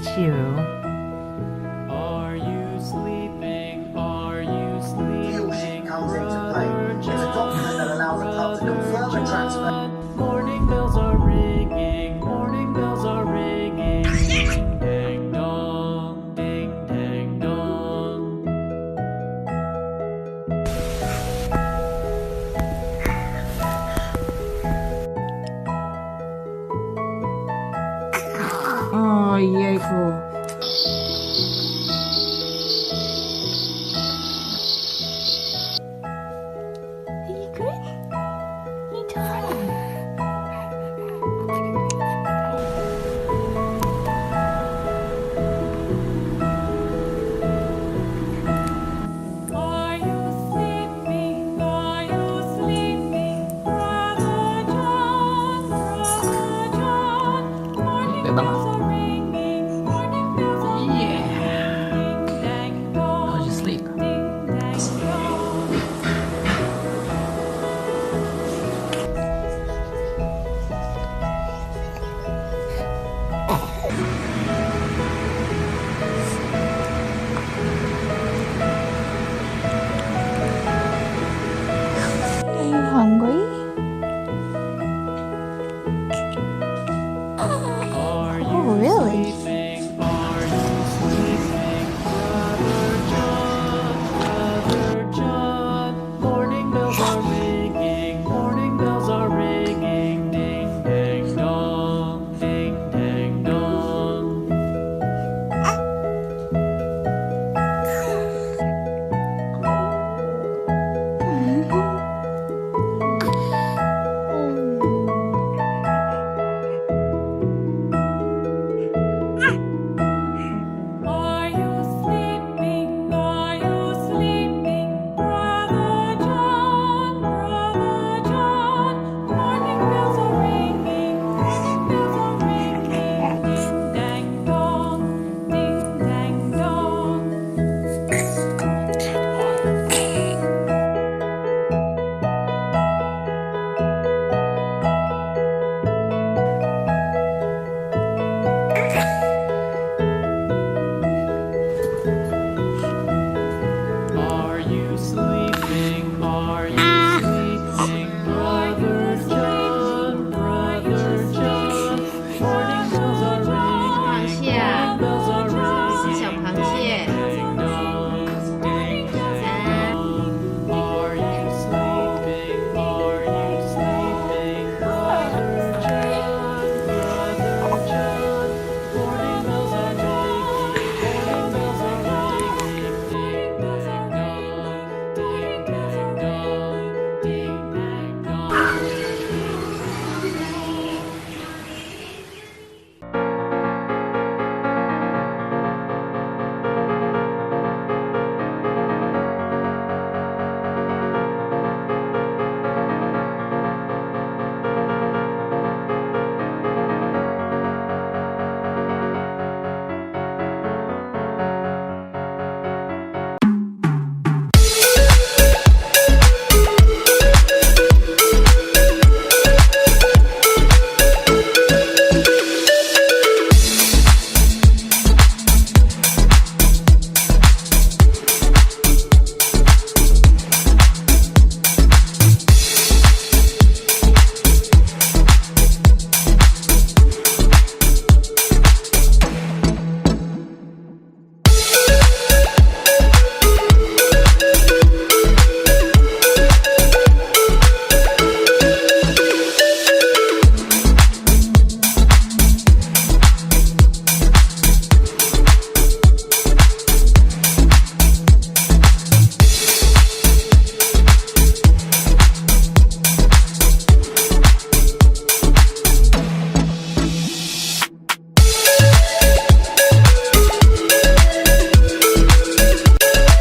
at you. Are you sleeping? Are you Fuel sheet sleeping? comes into play. It's a document that allows the club to confirm a transfer. Morning bells are ringing. Morning bells are ringing. Ding dang dong. Ding dang dong. Oh, jejku. Are you good? Are you tired? Are you sleeping? Are you sleeping? Brother John, Brother John. Morning Ganda nga. bells are ringing. Morning bells are Yeah. ringing. Ding dang dong. How'd you sleep? Ding dang dong.